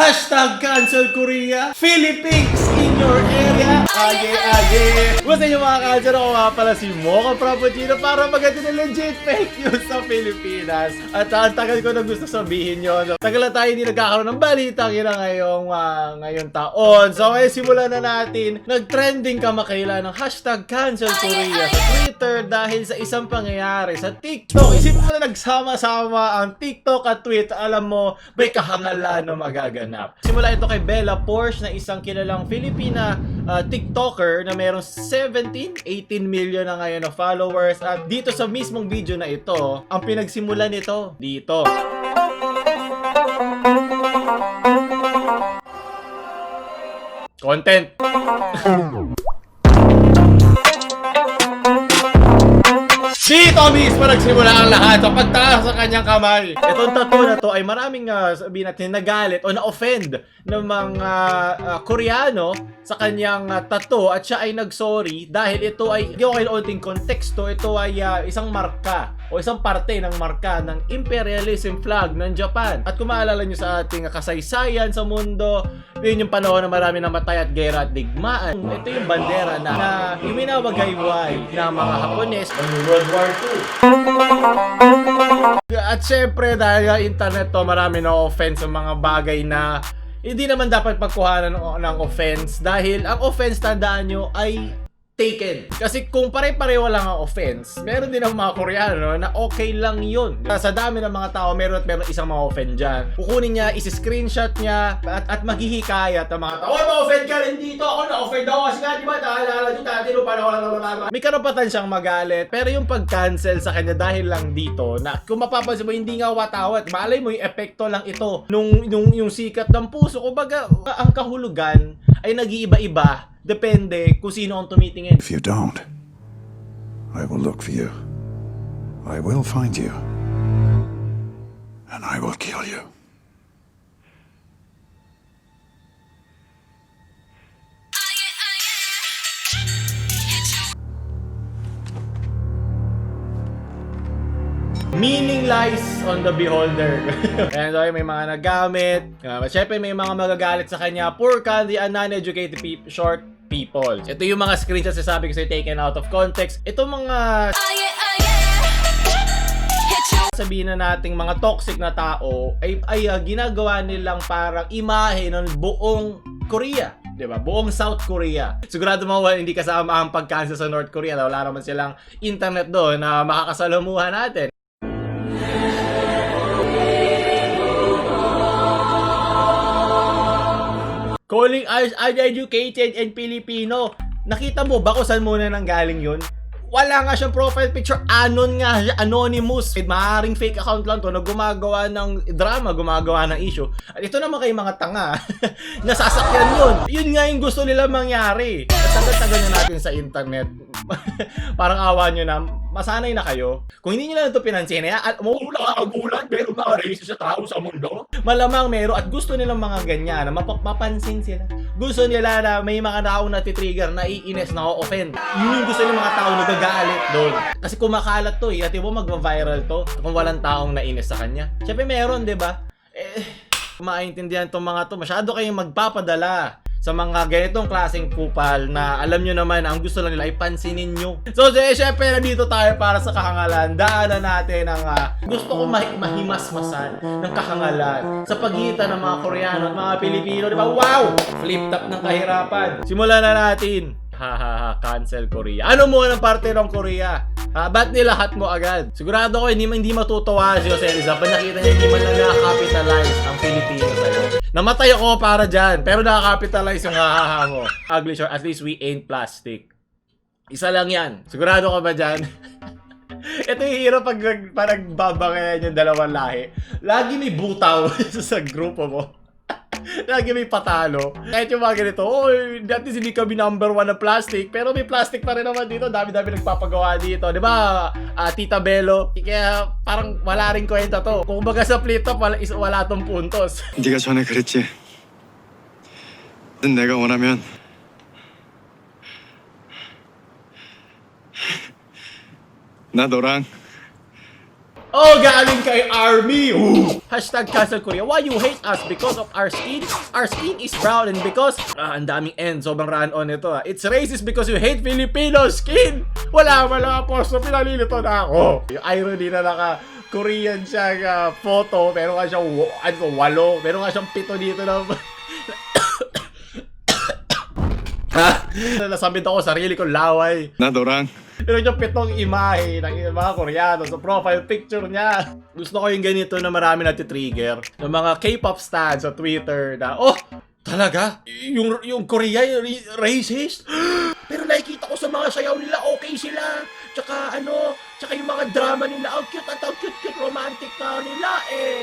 Hashtag cancel Korea. Philippines in your area. Age. Gusto nyo mga cancel, ako nga pala si Mocha Frappuccino para maganda na legit fake news sa Pilipinas. At ang tagal ko na gusto sabihin yun. Tagal na tayo hindi nagkakaroon ng balita ngayong taon. So ngayon simulan na natin. Nag-trending kamakailan ng hashtag cancel Korea sa Twitter dahil sa isang pangyayari sa TikTok. Isip mo na nagsama-sama ang TikTok at Twitter. Alam mo, may kahangalan na magaganap. Simula ito kay Bella Porsche na isang kilalang Filipina TikToker na mayroong 17-18 million na ngayon na followers. At dito sa mismong video na ito, ang pinagsimulan nito dito. Content. Dito mismo nagsimula ang lahat sa pagtaas sa kanyang kamay. Itong tattoo na to ay maraming sabihin natin nagalit o na-offend ng mga Koreano sa kanyang tattoo at siya ay nag-sorry dahil ito ay hindi ko kailanting konteksto. Ito ay isang marka o isang parte ng marka ng imperialism flag ng Japan. At kung maalala nyo sa ating kasaysayan sa mundo, yun yung panahon na marami namatay at gera at digmaan. Ito yung bandera na iminawagayway ng mga Hapones ng World War II. At syempre dahil internet to, marami na offense sa mga bagay na hindi naman dapat pagkuhanan ng offense dahil ang offense, tandaan nyo, ay taken. Kasi kung pare-pareho lang ang offense, meron din ang mga Koreano na okay lang yun. Sa dami ng mga tao, meron isang mga offend dyan. Kukunin niya, isi-screenshot niya, at maghihikayat ang mga tao. Oh, ma-offend ka rin dito! Ako na-offend ako kasi nga, di ba? Naalala nyo, dati nung panahon. May karapatan siyang magalit, pero yung pag-cancel sa kanya dahil lang dito, na kung mapapansin mo, hindi nga watawat. Malay mo, yung epekto lang ito yung sikat ng puso. Kumbaga, ang kahulugan ay nag-iiba-iba. Depende kung sino ang tumitingin. If you don't, I will look for you. I will find you. And I will kill you. Meaning lies on the beholder. And so, may mga nagamit. Siyempre may mga magagalit sa kanya. Poor the uneducated short people. Ito yung mga screenshots na sabi ko sa'yo taken out of context. Ito mga sabihin na nating mga toxic na tao ay ginagawa nilang parang imahe ng buong Korea. Diba? Buong South Korea. Sigurado mo hindi kasama ang pag-cancel sa North Korea. Wala naman silang internet doon na makakasalamuhan natin. Calling us uneducated and Filipino. Nakita mo ba kung saan muna nanggaling yun? Wala nga siyang profile picture. Anon nga siya, anonymous. Maaaring fake account lang to na gumagawa ng drama, gumagawa ng issue. At ito naman kay mga tanga. Nasasakyan yun. Yun nga yung gusto nila mangyari. At tagal-tagal na natin sa internet. Parang awa nyo na, masanay na kayo. Kung hindi nyo na ito pinansin, mawala ka gulat, meron mga racist sa tao sa mundo. Malamang meron at gusto nilang mga ganyan na mapansin sila. Gusto nila na may mga tao na titrigger, na iines, na offend. Yun yung gusto ng mga tao na gagalit doon. Kasi kumakalat to at mo magva-viral to kung walang taong nainis sa kanya. Siyempre meron, di ba? Maintindihan tong mga to. Masyado kayong magpapadala sa mga ganitong klaseng kupal na alam nyo naman ang gusto lang nila ay pansinin nyo. So, syempre, nandito tayo para sa kahangalan. Daanan natin ang gusto ko mahimasmasan ng kahangalan sa pagitan ng mga Koreano at mga Pilipino. Di ba? Wow! Flip top ng kahirapan. Simulan na natin. Cancel Korea. Ano mo ng parte ng Korea? Ba't nilahat mo agad? Sigurado ko hindi matutuwa si Jose Rizal pag nakita niya hindi man lang nakakapitalize ang Pilipino sa'yo. Namatay ako para dyan, pero nakakapitalize yung mo. Ugly short, at least we ain't plastic. Isa lang yan. Sigurado ka ba dyan? Ito yung hero pag nagbabangayan yung dalawang lahi. Lagi may butaw sa grupo mo. Lagi may patalo. Kahit yung mga ganito, dati hindi kami number 1 na plastic, pero may plastic pa rin naman dito. Dami-dami nagpapagawa dito. Di ba, Tita Bello? Kaya parang wala rin kwenta to. Kung baga sa flip top, wala tong puntos. 네가 전에 그랬지. 넌 내가 원하면 나 너랑 Oh, galing kay Army. Ooh. Hashtag cancel Korea. Why you hate us? Because of our skin? Our skin is brown and because... ang daming end. Sobrang run-on ito. It's racist because you hate Filipino skin. Wala posto. Pinalilito na ako. Yung irony na naka-Korean siya photo. Meron nga siyang 8. Meron nga siyang 7 dito na... Nasabit ako sarili ko laway. Nadorang. Pero yung 7 imahe ng mga Koreano sa profile picture niya. Gusto ko yung ganito na marami natitrigger. Ng mga K-pop stars sa Twitter na, oh, talaga? Yung Korea, racist? Pero nakikita ko sa mga sayaw nila, okay sila. Tsaka yung mga drama nila, ang cute, romantic na nila eh.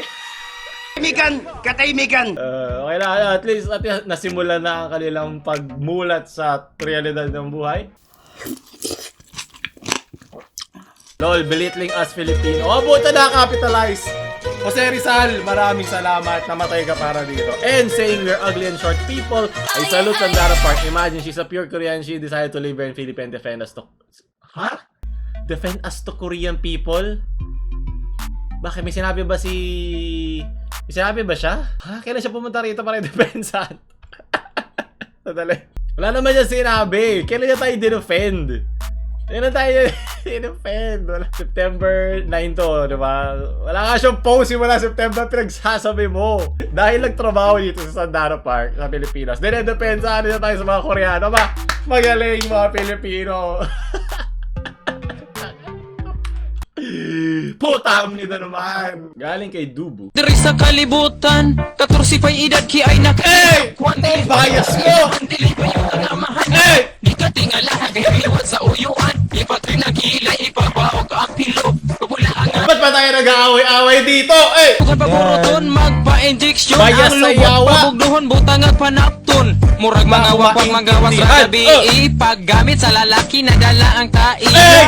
Katahimikan! Okay na, at least nasimulan na ang kanilang pagmulat sa realidad ng buhay. Lol, belittling us Filipino. Oh, buta na capitalize. Jose Rizal, maraming salamat. Namatay ka para dito. And saying we're ugly and short people. I salute Sandara Park. Imagine, she's a pure Korean. She decided to live here in Philippines and defend us to... Huh? Defend us to Korean people? Bakit? May sinabi ba May sinabi ba siya? Ha? Kailan siya pumunta rito para i-defensan? Sadali. Wala naman niya sinabi. Kailan niya tayo dinofend? Kailan tayo dinofend? September 9 to, di ba? Wala nga siyang post yung wala September pinagsasabi mo. Dahil nagtrabaho dito sa Sandara Park, sa Pilipinas. Dinedepensahan niya tayo sa mga Koreano ba? Magaling mga Pilipino. Putam nito naman. Galing kay Dubu. Diri sa kalibutan, 14 pa'y edad ki ay Hey! Ang bias mo! Hey! Di ka tingala, kaya sa uyuan. Ipatri na gila, ipabaog ang pilog. Ba't ba tayo nag-aaway-aaway dito? Eh! Bukan paburuton, magpa-injection. Bias sa yawa. Pabugduhon, butang at panapton. Murag mga wapag magawas sa gabi. Paggamit sa lalaki, nadala ang tai. Hey!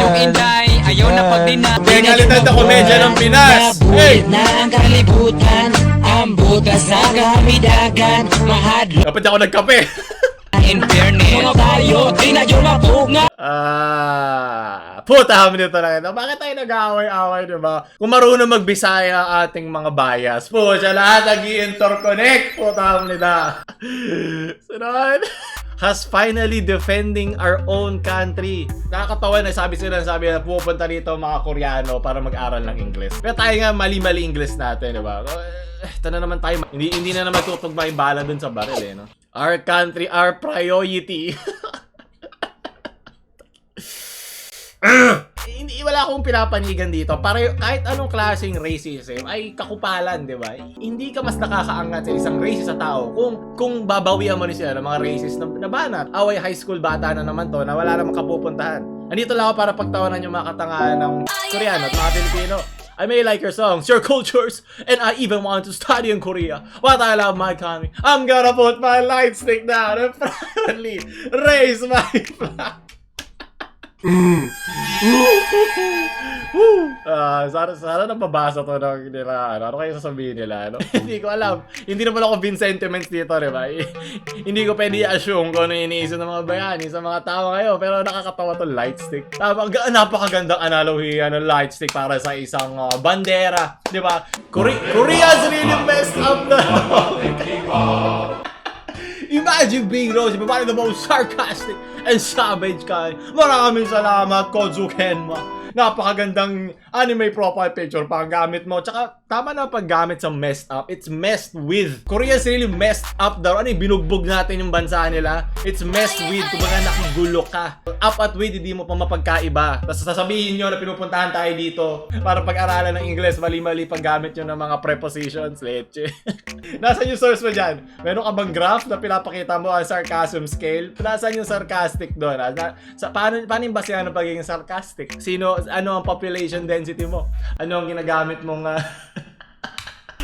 Yung inday, ayaw na pagdina. Pengalidad na komedya ng Pinas. Hey! Na ang kalibutan, ang butas na kamidagan, mahadlo Dapat ako nagkape. In fairness, mga tayo, di na yun mapunga. Puta kami nito lang ito. Bakit tayo nag-aaway-aaway, diba? Kung marunong magbisaya ang ating mga bias. Puta, lahat nag-i-interconnect. Puta kami nito. Sunod. Has finally defending our own country. Nakakatawa na sabi na pupunta dito mga Koreano para mag-aral ng English. Pero tayo nga mali-mali English natin, diba? Ito na naman tayo. Hindi na naman tutugma yung bala dun sa baril, eh, no? Our country, our priority. Hindi, wala akong pinapanigan dito. Para kahit anong klaseng racism ay kakupalan, di ba? Hindi ka mas nakakaangat sa isang racist sa tao kung babawian mo ni sila ng mga racist na banat. Away high school bata na naman to na wala namang kapupuntahan. Andito lang ako para pagtawanan yung mga katangahan ng Koreano at mga Pilipino. I may like your songs, your cultures, and I even want to study in Korea. But I love my country. I'm gonna put my light stick down and proudly raise my flag. Sana napabasa to ng nila. Ano kayo sasabihin nila? Ano? Hindi ko alam. Hindi naman ako bin sentiments dito, diba? Hindi ko pwede i-assume kung ano iniisip ng mga bayani sa mga tao ngayon. Pero nakakatawa to light stick. Napakagandang analogy ng light stick para sa isang bandera. Diba? Korea's really messed up na. Imagine being Rose, but one of the most sarcastic and savage kind. Maraming salamat, Kozu Kenma. Napakagandang anime profile picture pa ang gamit mo. Tsaka tama na paggamit sa messed up. It's messed with. Korea's really messed up daw. Ano yung binugbog natin yung bansa nila? It's messed with. Kumbaga nakigulo ka. Up at with, hindi mo pa mapagkaiba. Tapos sasabihin nyo na pinupuntahan tayo dito para pag-aralan ng English. Mali-mali paggamit nyo ng mga prepositions. Leche. Nasaan yung source mo dyan? Meron ka bang graph na pinapakita mo ang sarcasm scale? Nasaan yung sarcastic doon? Paano yung basehan ng pagiging sarcastic? Ano ang population density mo? Ano ang ginagamit mong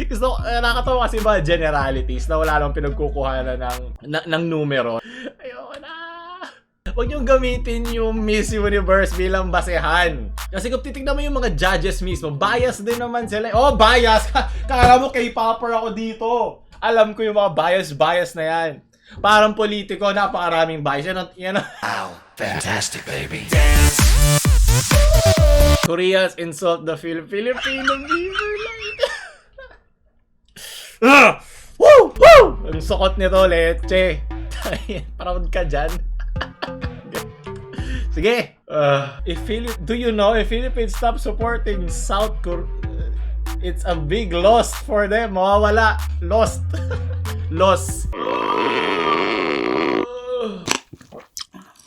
gusto nakakatawa kasi ba generalities na wala lang pinagkukuhanan ng numero. Ayoko na. Huwag niyong gamitin yung Miss Universe bilang basehan. Kasi kung titignan mo yung mga judges mismo, bias din naman sila. Oh, bias! Kala mo K-popper ako dito. Alam ko yung mga bias na yan. Parang politiko, napakaraming bias. Yan. Wow, fantastic, baby. Dance. Koreans insult the Filipino beaver like. Woo! Woo! Ang sukot nito, leche. Proud ka dyan. Sige. Do you know if Philippines stop supporting South Korea, it's a big loss for them. Mawawala. Lost. Loss.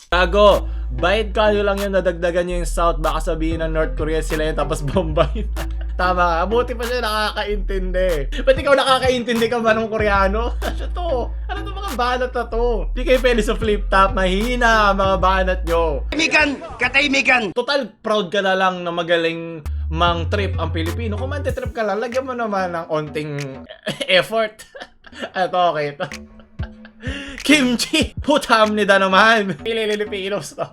Gago. Bait kayo lang yun, nadagdagan nyo yung South. Baka sabihin ng North Korea sila yun, tapos Bombay. Tama ka. Buti pa siya nakakaintindi. Ba't ikaw nakakaintindi ka ba ng Koreano? Ano to? Ano to mga banat na to? Di kayo pwede sa flip top. Mahina mga banat nyo. Katahimikan! Total proud ka na lang na magaling mang trip ang Pilipino. Kung man trip ka lang, lagyan mo naman ng onting effort. Ito, okay ito. Kimchi! Putam nida naman! Pililipinos to.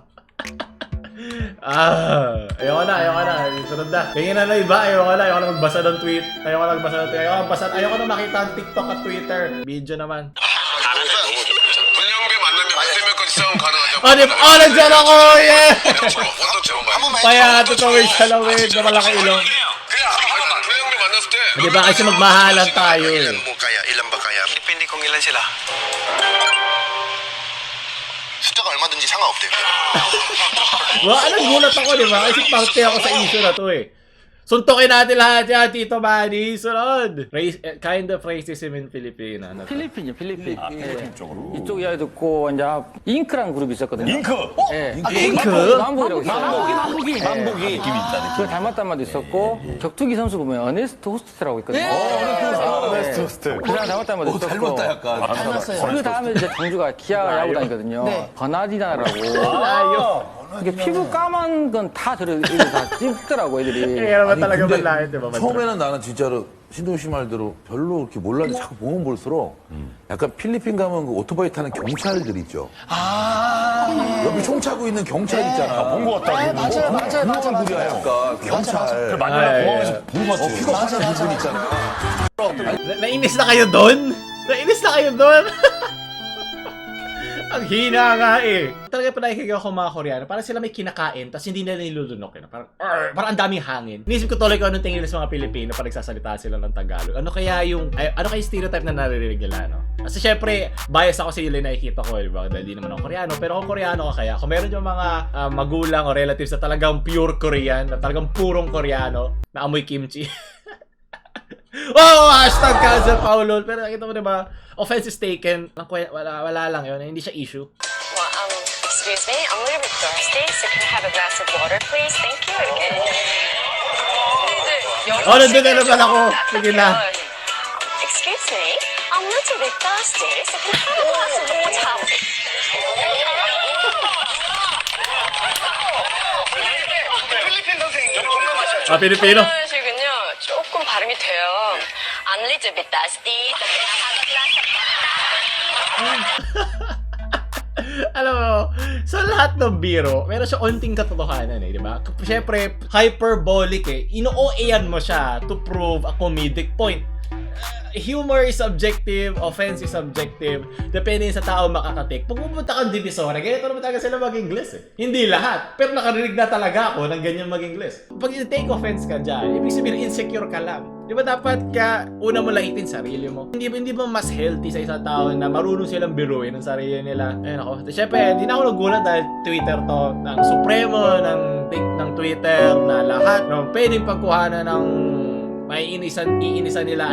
Ayoko na. Sunod na. Kaya na iba, ayoko na magbasa ng tweet. Ayoko na makita ang TikTok at Twitter. Video naman. 문영배 만나면 롯데면까지 싸움 가능하죠. Nandiyan ako! Yeah! 원더 제발. Kaya tutawid sa lawig na malaki ilong. 그냥 문영배 만났을 때. Di ba kasi magmahalan tayo eh. 뭐 kaya ilan ba kaya? Depende kung ilan sila. 숫자가 얼마든지 상관없대요. Anong gulat ako, di ba? Kasi parte ako sa issue na to eh. Suntukin natin lahat yan, Tito Manny. Sunod! Kind of racism in Philippines. Ano to? 필리핀이요, 필리핀. 이쪽 이야기 듣고 이제 잉크라는 그룹이 있었거든요. 잉크? 예. 잉크? 만복이라고 있어요. 만복이 느낌이 있다. 그 닮았단 말도 있었고 격투기 선수 보면 어네스트 호스트라고 있거든요. 어네스트 호스트. 그 사람 닮았단 말도 있었고. 닮았다 약간. 그 다음에 이제 장주가 기아 야구단이거든요. 버나디나라고. Layo. 이게 피부 까만 건 다 애들이 다 찍더라고 애들이. Kaya naman talaga malayo, di ba? 처음에는 나는 진짜로 신동 씨 말대로 별로 이렇게 몰랐는데 자꾸 보면 볼수록 약간 필리핀 가면 그 오토바이 타는 경찰들 있죠. 옆에 총 차고 있는 경찰 있잖아. 본 것 같다. 맞아요. 얼굴이야 약간 경찰. 만나면 공항에서 본 것 같아. 픽업하는 부분 있잖아. Nainis na kayo doon? Nainis na kayo doon? Ang hina nga eh. Talaga pa nakikigaw ako mga Koreano. Parang sila may kinakain, tapos hindi nila nilulunok. Parang ang daming hangin. Inisip ko tuloy kung anong tingin nila sa mga Pilipino pag nagsasalita sila ng Tagalog. Ano kaya yung stereotype na naririnig nila, no? Kasi syempre, bias ako sa yung nakikita ko, di ba? Dahil di naman ako Koreano. Pero kung Koreano ka kaya, kung meron yung mga magulang o relatives na talagang pure Korean, na talagang purong Koreano, na amoy kimchi. Oh, hashtag cancel Paulo. Pero nakita mo diba, offense is taken. Wala lang yun. Hindi siya issue. Well, excuse me, I'm a little bit thirsty, so can I have a glass of water, please? Thank you. Nandun na naman ako. Sige na. Excuse me, I'm a little bit thirsty, so can I have a glass of water? Pilipino. 시군요. 조금 발음이 돼요. I'm a little bit thirsty, so can I have a glass of water? Alam mo, sa lahat ng biro, meron siya onting katotohanan eh, di ba? Siyempre, hyperbolic eh. Ino-OA-an mo siya to prove a comedic point. Humor is subjective, offense is subjective, depende sa tao makakatik. Pag pupunta kang Divisoria, ganito naman talaga sila mag-Ingles eh. Hindi lahat, pero nakarinig na talaga ako ng ganyan mag-Ingles. Pag take offense ka dyan, ibig sabihin insecure ka lang. Di ba dapat ka una mo laitin sarili mo? Hindi ba mas healthy sa isang tao na marunong silang biruin ng sarili nila? Ayun ako. Siyempre, hindi na ako nagulat dahil Twitter to, ng Supremo, ng Twitter, na lahat, no, pwedeng pagkuhanan ng iinisan nila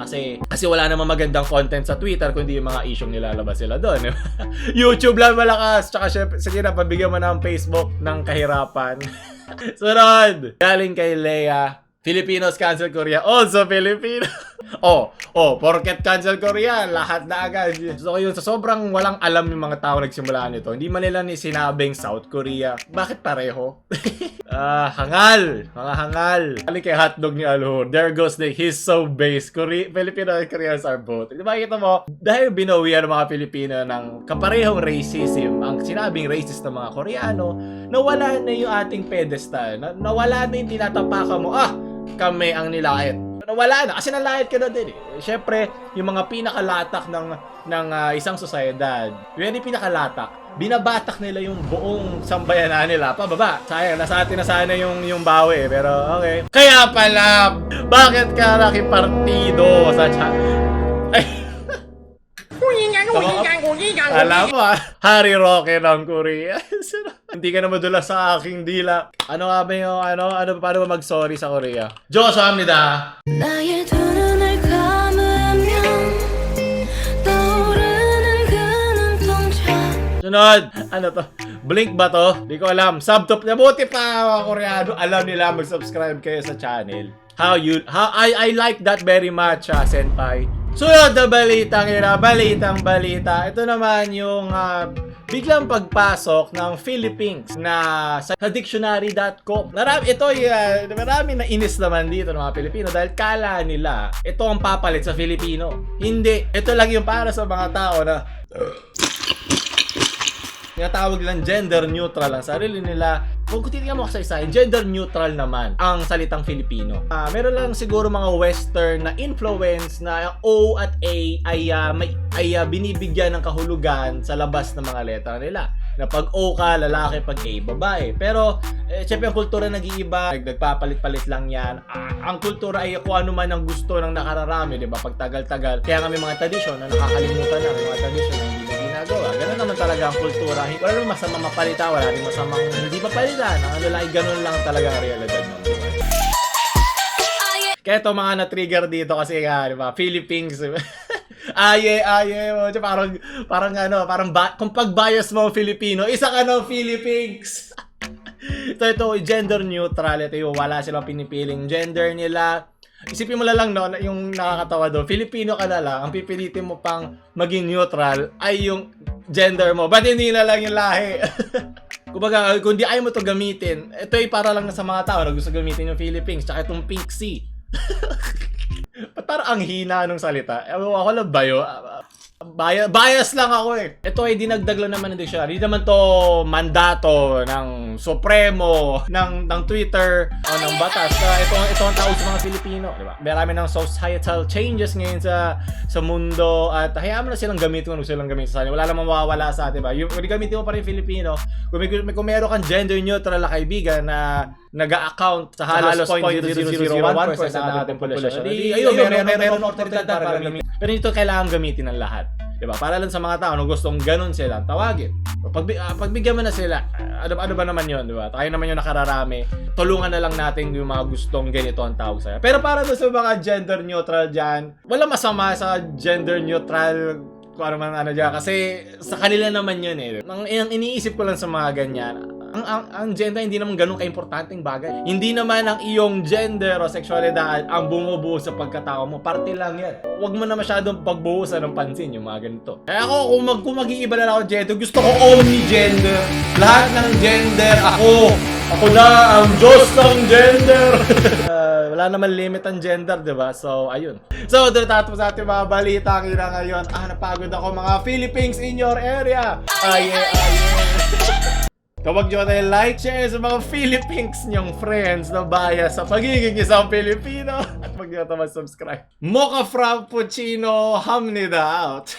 kasi wala namang magandang content sa Twitter kundi yung mga isyong nilalabas sila doon. YouTube lang malakas. Tsaka syempre, sige na, pabigyan mo na ang Facebook ng kahirapan. Sunod! Galing kay Leia. Filipinos cancel Korea. Also Filipino. Porket cancel Korea, lahat na agad. So yun, sa sobrang walang alam yung mga tao nagsimula nito, hindi man nila ni sinabing South Korea. Bakit pareho? Hangal. Mga hangal. Galing kay hotdog ni Alhur. There goes he's so base. Filipino and Koreans are both. Diba kita mo? Dahil binawian ng mga Pilipino ng kaparehong racism, ang sinabing racist ng mga Koreano, nawala na yung ating pedestal. Nawala na yung tinatapakan mo. Kami ang nilait. Wala na, kasi nalayat ka na din eh. Siyempre, yung mga pinakalatak ng isang sosyedad, yung pinakalatak, binabatak nila yung buong sambayanan nila pababa. Sayang, nasa atin na sana yung bawi, pero okay. Kaya pala, bakit ka nakipartido sa ay, alam mo Harry Roque ng Korea. Hindi ka na madulas sa aking dila. Ano nga ba yung paano ba mag-sorry sa Korea? 조사합니다. 나의 두 눈을 감으면 떠오르는 그 눈동자. Sunod, ano to? Blink ba to? Di ko alam. Subtop na buti pa mga Koreano. Alam nila mag-subscribe kayo sa channel. I like that very much, senpai. Sunod na balitang balita. Ito naman yung biglang pagpasok ng Philippines na sa dictionary.com. Marami na inis naman dito ng mga Pilipino dahil kala nila ito ang papalit sa Filipino. Hindi. Ito lang yung para sa mga tao na tinatawag lang gender neutral ang sarili nila. Kung titingnan mo kasi gender neutral naman ang salitang Filipino. Meron lang siguro mga western na influence na O at A ay binibigyan ng kahulugan sa labas ng mga letra nila. Na pag O ka, lalaki, pag A, babae. Pero, syempre ang kultura nag-iiba, nagpapalit-palit lang yan. Ang kultura ay kung ano man ang gusto ng nakararami, di ba? Pag tagal-tagal. Kaya nga may mga tradisyon na nakakalimutan na, may mga tradisyon na hindi na ginagawa. Ganun naman talaga ang kultura. Wala naman masamang mapalita, wala rin masamang hindi mapalitan. Ang lalaki, ganun lang talaga ang realidad ng buhay. Kaya ito mga na-trigger dito kasi di ba? Philippines. Kung pag-bias mo Filipino, isa ka ng Philippines. ito gender neutral. Ito yung wala silang pinipiling gender nila. Isipin mo lang no, yung nakakatawa doon. Filipino ka na lang, ang pipilitin mo pang maging neutral ay yung gender mo. Ba't hindi na lang yung lahi? Kumbaga, kung di ayaw mo to gamitin, ito ay para lang sa mga tao na gusto gamitin yung Philippines, tsaka itong Pink Sea. Parang ang hina nung salita. Ako lang ba yun? Bias lang ako eh. Ito ay dinagdag lang naman ng dictionary. Hindi naman to mandato ng Supremo, ng Twitter, o ng batas. Ito ang tawag sa mga Pilipino. Diba? Marami ng societal changes ngayon sa mundo at hayaan mo na silang gamitin kung gusto silang gamitin sa atin. Wala namang mawawala sa atin. Diba? Kung gamitin mo pa rin Filipino, kung meron kang gender neutral na kaibigan na nag-a-account sa halos 0.0001% ng ating populasyon. Meron oportunidad para gamitin. Pero ito kailangan gamitin ng lahat. Diba? Para lang sa mga tao na gustong ganun sila, tawagin. Pagbigyan mo na sila, ano ba naman yun, diba? Tayo naman yung nakararami. Tulungan na lang natin yung mga gustong ganito ang tawag sa'yo. Pero para doon sa mga gender neutral dyan, wala masama sa gender neutral kung ano man dyan. Kasi sa kanila naman yun eh. Ang iniisip ko lang sa mga ganyan, ang gender hindi naman ganun ka-importanteng bagay. Hindi naman ang iyong gender o sexualidad ang bumubuo sa pagkatao mo. Parte lang yan. Huwag mo na masyadong pagbuhusan ng pansin yung mga ganito. Eh ako, kung mag-iiba na ako gender, gusto ko omni-gender. Lahat ng gender, ako na ang Diyos ng gender. Wala naman limit ang gender, diba? So, ayun. So, doon tatapos sa ating mga balita ngayon. Napagod ako mga Philippines in your area. Huwag nyo na like, share sa mga Philippines nyong friends na bias sa pagiging isang Pilipino. At huwag nyo na subscribe. Mocha Frappuccino, hamnida out.